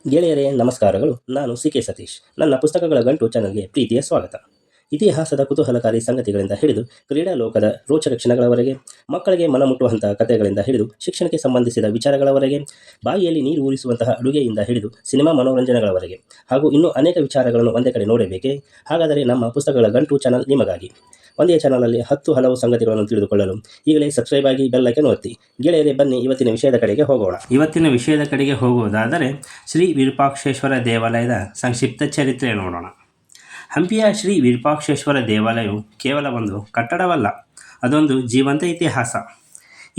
ಗೆಳೆಯರೇ ನಮಸ್ಕಾರಗಳು. ನಾನು ಸಿ.ಕೆ. ಸತೀಶ್. ನನ್ನ ಪುಸ್ತಕಗಳ ಗಂಟು ಚಾನಲ್ಗೆ ಪ್ರೀತಿಯ ಸ್ವಾಗತ. ಇತಿಹಾಸದ ಕುತೂಹಲಕಾರಿ ಸಂಗತಿಗಳಿಂದ ಹಿಡಿದು ಕ್ರೀಡಾ ಲೋಕದ ರೋಚಕ ಕ್ಷಣಗಳವರೆಗೆ, ಮಕ್ಕಳಿಗೆ ಮನಮುಟ್ಟುವಂತಹ ಕಥೆಗಳಿಂದ ಹಿಡಿದು ಶಿಕ್ಷಣಕ್ಕೆ ಸಂಬಂಧಿಸಿದ ವಿಚಾರಗಳವರೆಗೆ, ಬಾಯಿಯಲ್ಲಿ ನೀರು ಊರಿಸುವಂತಹ ಅಡುಗೆಯಿಂದ ಹಿಡಿದು ಸಿನಿಮಾ ಮನೋರಂಜನೆಗಳವರೆಗೆ ಹಾಗೂ ಇನ್ನೂ ಅನೇಕ ವಿಚಾರಗಳನ್ನು ಒಂದೇ ಕಡೆ ನೋಡಬೇಕೇ? ಹಾಗಾದರೆ ನಮ್ಮ ಪುಸ್ತಕಗಳ ಗಂಟು ಚಾನಲ್ ನಿಮಗಾಗಿ. ಒಂದೇ ಚಾನಲಲ್ಲಿ ಹಲವು ಸಂಗತಿಗಳನ್ನು ತಿಳಿದುಕೊಳ್ಳಲು ಈಗಲೇ ಸಬ್ಸ್ಕ್ರೈಬ್ ಆಗಿ ಬೆಲ್ ಐಕಾನ್ ಒತ್ತಿ. ಗೆಳೆಯರೇ ಬನ್ನಿ ಇವತ್ತಿನ ವಿಷಯದ ಕಡೆಗೆ ಹೋಗೋಣ. ಇವತ್ತಿನ ವಿಷಯದ ಕಡೆಗೆ ಹೋಗುವುದಾದರೆ ಶ್ರೀ ವಿರೂಪಾಕ್ಷೇಶ್ವರ ದೇವಾಲಯದ ಸಂಕ್ಷಿಪ್ತ ಚರಿತ್ರೆ ನೋಡೋಣ. ಹಂಪಿಯ ಶ್ರೀ ವಿರೂಪಾಕ್ಷೇಶ್ವರ ದೇವಾಲಯವು ಕೇವಲ ಒಂದು ಕಟ್ಟಡವಲ್ಲ, ಅದೊಂದು ಜೀವಂತ ಇತಿಹಾಸ.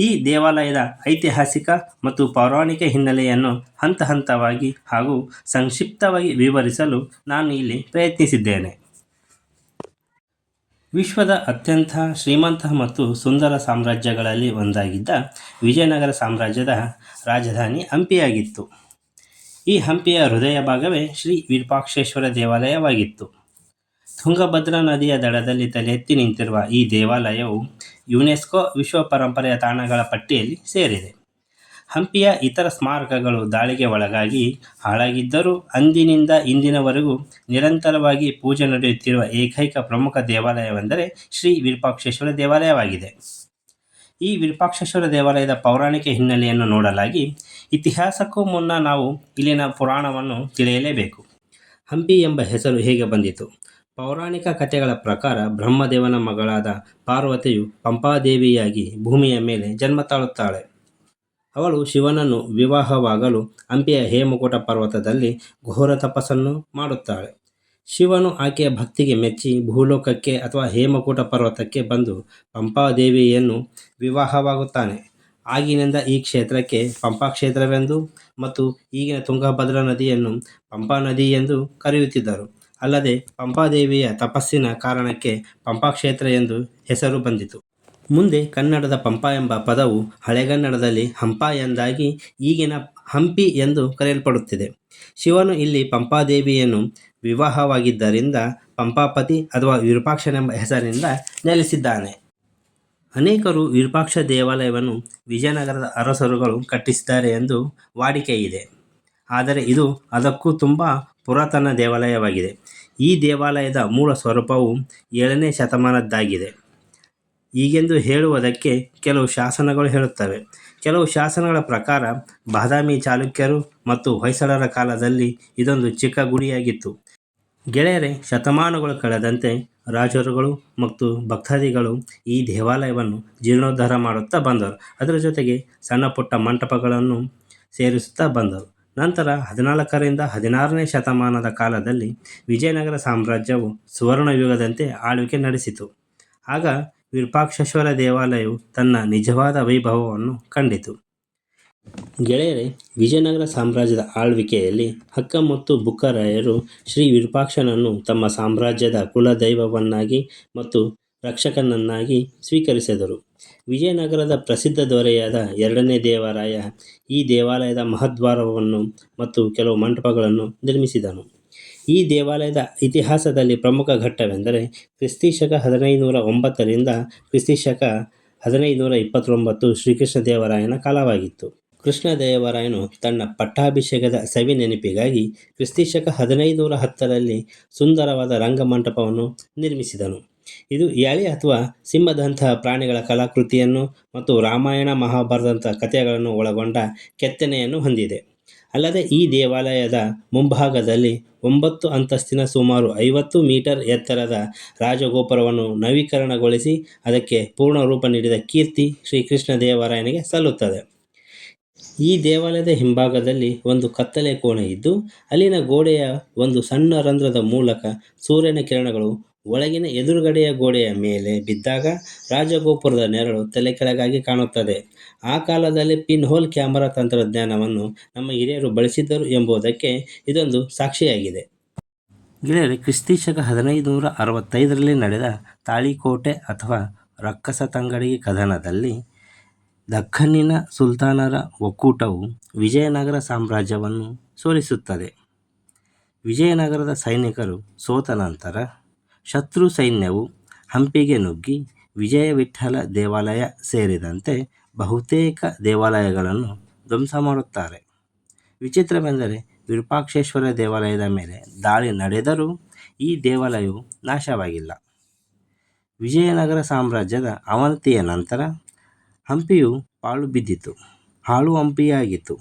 ಈ ದೇವಾಲಯದ ಐತಿಹಾಸಿಕ ಮತ್ತು ಪೌರಾಣಿಕ ಹಿನ್ನೆಲೆಯನ್ನು ಹಂತ ಹಂತವಾಗಿ ಹಾಗೂ ಸಂಕ್ಷಿಪ್ತವಾಗಿ ವಿವರಿಸಲು ನಾನು ಇಲ್ಲಿ ಪ್ರಯತ್ನಿಸಿದ್ದೇನೆ. ವಿಶ್ವದ ಅತ್ಯಂತ ಶ್ರೀಮಂತ ಮತ್ತು ಸುಂದರ ಸಾಮ್ರಾಜ್ಯಗಳಲ್ಲಿ ಒಂದಾಗಿದ್ದ ವಿಜಯನಗರ ಸಾಮ್ರಾಜ್ಯದ ರಾಜಧಾನಿ ಹಂಪಿಯಾಗಿತ್ತು. ಈ ಹಂಪಿಯ ಹೃದಯ ಭಾಗವೇ ಶ್ರೀ ವಿರೂಪಾಕ್ಷೇಶ್ವರ ದೇವಾಲಯವಾಗಿತ್ತು. ತುಂಗಭದ್ರಾ ನದಿಯ ದಡದಲ್ಲಿ ತಲೆ ಎತ್ತಿ ನಿಂತಿರುವ ಈ ದೇವಾಲಯವು ಯುನೆಸ್ಕೋ ವಿಶ್ವ ಪರಂಪರೆಯ ತಾಣಗಳ ಪಟ್ಟಿಯಲ್ಲಿ ಸೇರಿದೆ. ಹಂಪಿಯ ಇತರ ಸ್ಮಾರಕಗಳು ದಾಳಿಗೆ ಒಳಗಾಗಿ ಹಾಳಾಗಿದ್ದರೂ ಅಂದಿನಿಂದ ಇಂದಿನವರೆಗೂ ನಿರಂತರವಾಗಿ ಪೂಜೆ ನಡೆಯುತ್ತಿರುವ ಏಕೈಕ ಪ್ರಮುಖ ದೇವಾಲಯವೆಂದರೆ ಶ್ರೀ ವಿರೂಪಾಕ್ಷೇಶ್ವರ ದೇವಾಲಯವಾಗಿದೆ. ಈ ವಿರೂಪಾಕ್ಷೇಶ್ವರ ದೇವಾಲಯದ ಪೌರಾಣಿಕ ಹಿನ್ನೆಲೆಯನ್ನು ನೋಡಲಾಗಿ ಇತಿಹಾಸಕ್ಕೂ ಮುನ್ನ ನಾವು ಇಲ್ಲಿನ ಪುರಾಣವನ್ನು ತಿಳಿಯಲೇಬೇಕು. ಹಂಪಿ ಎಂಬ ಹೆಸರು ಹೇಗೆ ಬಂದಿತು? ಪೌರಾಣಿಕ ಕಥೆಗಳ ಪ್ರಕಾರ ಬ್ರಹ್ಮದೇವನ ಮಗಳಾದ ಪಾರ್ವತಿಯು ಪಂಪಾದೇವಿಯಾಗಿ ಭೂಮಿಯ ಮೇಲೆ ಜನ್ಮ ತಾಳುತ್ತಾಳೆ. ಅವಳು ಶಿವನನ್ನು ವಿವಾಹವಾಗಲು ಹಂಪಿಯ ಹೇಮಕೂಟ ಪರ್ವತದಲ್ಲಿ ಘೋರ ತಪಸ್ಸನ್ನು ಮಾಡುತ್ತಾಳೆ. ಶಿವನು ಆಕೆಯ ಭಕ್ತಿಗೆ ಮೆಚ್ಚಿ ಭೂಲೋಕಕ್ಕೆ ಅಥವಾ ಹೇಮಕೂಟ ಪರ್ವತಕ್ಕೆ ಬಂದು ಪಂಪಾದೇವಿಯನ್ನು ವಿವಾಹವಾಗುತ್ತಾನೆ. ಆಗಿನಿಂದ ಈ ಕ್ಷೇತ್ರಕ್ಕೆ ಪಂಪಾ ಕ್ಷೇತ್ರವೆಂದು ಮತ್ತು ಈಗಿನ ತುಂಗಭದ್ರಾ ನದಿಯನ್ನು ಪಂಪಾ ನದಿ ಎಂದು ಕರೆಯುತ್ತಿದ್ದರು. ಅಲ್ಲದೆ ಪಂಪಾದೇವಿಯ ತಪಸ್ಸಿನ ಕಾರಣಕ್ಕೆ ಪಂಪಾ ಕ್ಷೇತ್ರ ಎಂದು ಹೆಸರು ಬಂದಿತು. ಮುಂದೆ ಕನ್ನಡದ ಪಂಪಾ ಎಂಬ ಪದವು ಹಳೆಗನ್ನಡದಲ್ಲಿ ಹಂಪ ಎಂದಾಗಿ ಈಗಿನ ಹಂಪಿ ಎಂದು ಕರೆಯಲ್ಪಡುತ್ತಿದೆ. ಶಿವನು ಇಲ್ಲಿ ಪಂಪಾದೇವಿಯನ್ನು ವಿವಾಹವಾಗಿದ್ದರಿಂದ ಪಂಪಾಪತಿ ಅಥವಾ ವಿರೂಪಾಕ್ಷನೆಂಬ ಹೆಸರಿನಿಂದ ನೆಲೆಸಿದ್ದಾನೆ. ಅನೇಕರು ವಿರೂಪಾಕ್ಷ ದೇವಾಲಯವನ್ನು ವಿಜಯನಗರದ ಅರಸರುಗಳು ಕಟ್ಟಿಸಿದ್ದಾರೆ ಎಂದು ವಾಡಿಕೆಯಿದೆ. ಆದರೆ ಇದು ಅದಕ್ಕೂ ತುಂಬ ಪುರಾತನ ದೇವಾಲಯವಾಗಿದೆ. ಈ ದೇವಾಲಯದ ಮೂಲ ಸ್ವರೂಪವು 7ನೇ ಶತಮಾನದ್ದಾಗಿದೆ ಹೀಗೆಂದು ಹೇಳುವುದಕ್ಕೆ ಕೆಲವು ಶಾಸನಗಳು ಹೇಳುತ್ತವೆ. ಕೆಲವು ಶಾಸನಗಳ ಪ್ರಕಾರ ಬಾದಾಮಿ ಚಾಲುಕ್ಯರು ಮತ್ತು ಹೊಯ್ಸಳರ ಕಾಲದಲ್ಲಿ ಇದೊಂದು ಚಿಕ್ಕ ಗುಡಿಯಾಗಿತ್ತು. ಗೆಳೆಯರೇ, ಶತಮಾನಗಳು ಕಳೆದಂತೆ ರಾಜರುಗಳು ಮತ್ತು ಭಕ್ತಾದಿಗಳು ಈ ದೇವಾಲಯವನ್ನು ಜೀರ್ಣೋದ್ಧಾರ ಮಾಡುತ್ತಾ ಬಂದರು. ಅದರ ಜೊತೆಗೆ ಸಣ್ಣ ಪುಟ್ಟ ಮಂಟಪಗಳನ್ನು ಸೇರಿಸುತ್ತಾ ಬಂದರು. ನಂತರ 14ರಿಂದ 16ನೇ ಶತಮಾನದ ಕಾಲದಲ್ಲಿ ವಿಜಯನಗರ ಸಾಮ್ರಾಜ್ಯವು ಸುವರ್ಣಯುಗದಂತೆ ಆಳ್ವಿಕೆ ನಡೆಸಿತು. ಆಗ ವಿರೂಪಾಕ್ಷೇಶ್ವರ ದೇವಾಲಯವು ತನ್ನ ನಿಜವಾದ ವೈಭವವನ್ನು ಕಂಡಿತು. ಗೆಳೆಯರೇ, ವಿಜಯನಗರ ಸಾಮ್ರಾಜ್ಯದ ಆಳ್ವಿಕೆಯಲ್ಲಿ ಹಕ್ಕ ಮತ್ತು ಬುಕ್ಕರಾಯರು ಶ್ರೀ ವಿರೂಪಾಕ್ಷನನ್ನು ತಮ್ಮ ಸಾಮ್ರಾಜ್ಯದ ಕುಲದೈವವನ್ನಾಗಿ ಮತ್ತು ರಕ್ಷಕನನ್ನಾಗಿ ಸ್ವೀಕರಿಸಿದರು. ವಿಜಯನಗರದ ಪ್ರಸಿದ್ಧ ದೊರೆಯಾದ 2ನೇ ದೇವರಾಯ ಈ ದೇವಾಲಯದ ಮಹಾದ್ವಾರವನ್ನು ಮತ್ತು ಕೆಲವು ಮಂಟಪಗಳನ್ನು ನಿರ್ಮಿಸಿದನು. ಈ ದೇವಾಲಯದ ಇತಿಹಾಸದಲ್ಲಿ ಪ್ರಮುಖ ಘಟ್ಟವೆಂದರೆ ಕ್ರಿಸ್ತಿಶಕ 1509ರಿಂದ ಕ್ರಿಸ್ತಿಶಕ 1529 ಶ್ರೀಕೃಷ್ಣದೇವರಾಯನ ಕಾಲವಾಗಿತ್ತು. ಕೃಷ್ಣದೇವರಾಯನು ತನ್ನ ಪಟ್ಟಾಭಿಷೇಕದ ಸವಿ ನೆನಪಿಗಾಗಿ ಕ್ರಿಸ್ತಿಶಕ 1510ರಲ್ಲಿ ಸುಂದರವಾದ ರಂಗಮಂಟಪವನ್ನು ನಿರ್ಮಿಸಿದನು. ಇದು ಯಾಳಿ ಅಥವಾ ಸಿಂಹದಂತಹ ಪ್ರಾಣಿಗಳ ಕಲಾಕೃತಿಯನ್ನು ಮತ್ತು ರಾಮಾಯಣ ಮಹಾಭಾರತದಂತಹ ಕಥೆಗಳನ್ನು ಒಳಗೊಂಡ ಕೆತ್ತನೆಯನ್ನು ಹೊಂದಿದೆ. ಅಲ್ಲದೆ ಈ ದೇವಾಲಯದ ಮುಂಭಾಗದಲ್ಲಿ 9 ಅಂತಸ್ತಿನ ಸುಮಾರು 50 ಮೀಟರ್ ಎತ್ತರದ ರಾಜಗೋಪುರವನ್ನು ನವೀಕರಣಗೊಳಿಸಿ ಅದಕ್ಕೆ ಪೂರ್ಣ ರೂಪ ನೀಡಿದ ಕೀರ್ತಿ ಶ್ರೀಕೃಷ್ಣದೇವರಾಯನಿಗೆ ಸಲ್ಲುತ್ತದೆ. ಈ ದೇವಾಲಯದ ಹಿಂಭಾಗದಲ್ಲಿ ಒಂದು ಕತ್ತಲೆ ಕೋಣೆ ಇದ್ದು ಅಲ್ಲಿನ ಗೋಡೆಯ ಒಂದು ಸಣ್ಣ ರಂಧ್ರದ ಮೂಲಕ ಸೂರ್ಯನ ಕಿರಣಗಳು ಒಳಗಿನ ಎದುರುಗಡೆಯ ಗೋಡೆಯ ಮೇಲೆ ಬಿದ್ದಾಗ ರಾಜಗೋಪುರದ ನೆರಳು ತಲೆ ಕೆಳಗಾಗಿ ಕಾಣುತ್ತದೆ. ಆ ಕಾಲದಲ್ಲಿ ಪಿನ್ ಹೋಲ್ ಕ್ಯಾಮರಾ ತಂತ್ರಜ್ಞಾನವನ್ನು ನಮ್ಮ ಹಿರಿಯರು ಬಳಸಿದ್ದರು ಎಂಬುದಕ್ಕೆ ಇದೊಂದು ಸಾಕ್ಷಿಯಾಗಿದೆ. ಗೆಳೆಯರೆ, ಕ್ರಿಸ್ತಿಶಕ 1565ರಲ್ಲಿ ನಡೆದ ತಾಳಿಕೋಟೆ ಅಥವಾ ರಕ್ಕಸ ತಂಗಡಗಿ ಕದನದಲ್ಲಿ ದಖ್ಖನ್ನಿನ ಸುಲ್ತಾನರ ಒಕ್ಕೂಟವು ವಿಜಯನಗರ ಸಾಮ್ರಾಜ್ಯವನ್ನು ಸೋಲಿಸುತ್ತದೆ. ವಿಜಯನಗರದ ಸೈನಿಕರು ಸೋತ ನಂತರ ಶತ್ರು ಸೈನ್ಯವು ಹಂಪಿಗೆ ನುಗ್ಗಿ ವಿಜಯವಿಠ್ಠಲ ದೇವಾಲಯ ಸೇರಿದಂತೆ ಬಹುತೇಕ ದೇವಾಲಯಗಳನ್ನು ಧ್ವಂಸ ಮಾಡುತ್ತಾರೆ. ವಿಚಿತ್ರವೆಂದರೆ ವಿರೂಪಾಕ್ಷೇಶ್ವರ ದೇವಾಲಯದ ಮೇಲೆ ದಾಳಿ ನಡೆದರೂ ಈ ದೇವಾಲಯವು ನಾಶವಾಗಿಲ್ಲ. ವಿಜಯನಗರ ಸಾಮ್ರಾಜ್ಯದ ಅವನತಿಯ ನಂತರ ಹಂಪಿಯು ಪಾಳು ಬಿದ್ದಿತು, ಹಾಳು ಹಂಪಿಯಾಗಿತ್ತು.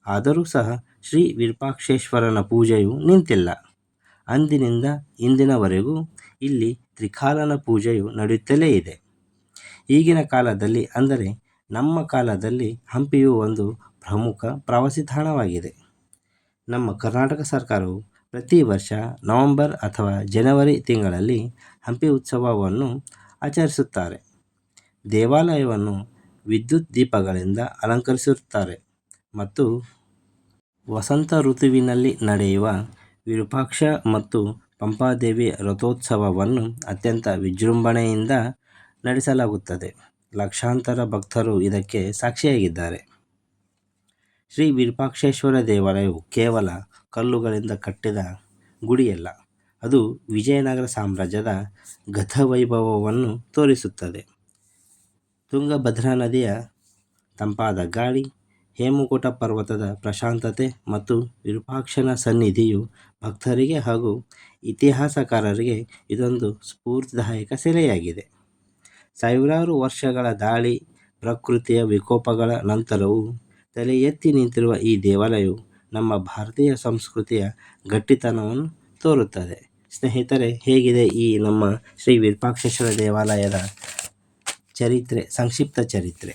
ಆದರೂ ಸಹ ಶ್ರೀ ವಿರೂಪಾಕ್ಷೇಶ್ವರನ ಪೂಜೆಯು ನಿಂತಿಲ್ಲ. ಅಂದಿನಿಂದ ಇಂದಿನವರೆಗೂ ಇಲ್ಲಿ ತ್ರಿಕಾಲನ ಪೂಜೆಯು ನಡೆಯುತ್ತಲೇ ಇದೆ. ಈಗಿನ ಕಾಲದಲ್ಲಿ ಅಂದರೆ ನಮ್ಮ ಕಾಲದಲ್ಲಿ ಹಂಪಿಯು ಒಂದು ಪ್ರಮುಖ ಪ್ರವಾಸಿ ತಾಣವಾಗಿದೆ. ನಮ್ಮ ಕರ್ನಾಟಕ ಸರ್ಕಾರವು ಪ್ರತಿ ವರ್ಷ ನವೆಂಬರ್ ಅಥವಾ ಜನವರಿ ತಿಂಗಳಲ್ಲಿ ಹಂಪಿ ಉತ್ಸವವನ್ನು ಆಚರಿಸುತ್ತಾರೆ. ದೇವಾಲಯವನ್ನು ವಿದ್ಯುತ್ ದೀಪಗಳಿಂದ ಅಲಂಕರಿಸುತ್ತಾರೆ ಮತ್ತು ವಸಂತ ಋತುವಿನಲ್ಲಿ ನಡೆಯುವ ವಿರೂಪಾಕ್ಷ ಮತ್ತು ಪಂಪಾದೇವಿ ರಥೋತ್ಸವವನ್ನು ಅತ್ಯಂತ ವಿಜೃಂಭಣೆಯಿಂದ ನಡೆಸಲಾಗುತ್ತದೆ. ಲಕ್ಷಾಂತರ ಭಕ್ತರು ಇದಕ್ಕೆ ಸಾಕ್ಷಿಯಾಗಿದ್ದಾರೆ. ಶ್ರೀ ವಿರೂಪಾಕ್ಷೇಶ್ವರ ದೇವಾಲಯವು ಕೇವಲ ಕಲ್ಲುಗಳಿಂದ ಕಟ್ಟಿದ ಗುಡಿಯಲ್ಲ, ಅದು ವಿಜಯನಗರ ಸಾಮ್ರಾಜ್ಯದ ಗತವೈಭವವನ್ನು ತೋರಿಸುತ್ತದೆ. ತುಂಗಭದ್ರಾ ನದಿಯ ತಂಪಾದ ಗಾಳಿ, ಹೇಮಕೂಟ ಪರ್ವತದ ಪ್ರಶಾಂತತೆ ಮತ್ತು ವಿರೂಪಾಕ್ಷನ ಸನ್ನಿಧಿಯು ಭಕ್ತರಿಗೆ ಹಾಗೂ ಇತಿಹಾಸಕಾರರಿಗೆ ಇದೊಂದು ಸ್ಫೂರ್ತಿದಾಯಕ ಸೆಲೆಯಾಗಿದೆ. ಸಾವಿರಾರು ವರ್ಷಗಳ ದಾಳಿ, ಪ್ರಕೃತಿಯ ವಿಕೋಪಗಳ ನಂತರವೂ ತಲೆ ಎತ್ತಿ ನಿಂತಿರುವ ಈ ದೇವಾಲಯವು ನಮ್ಮ ಭಾರತೀಯ ಸಂಸ್ಕೃತಿಯ ಗಟ್ಟಿತನವನ್ನು ತೋರುತ್ತದೆ. ಸ್ನೇಹಿತರೆ, ಹೇಗಿದೆ ಈ ನಮ್ಮ ಶ್ರೀ ವಿರೂಪಾಕ್ಷೇಶ್ವರ ದೇವಾಲಯದ ಚರಿತ್ರೆ, ಸಂಕ್ಷಿಪ್ತ ಚರಿತ್ರೆ?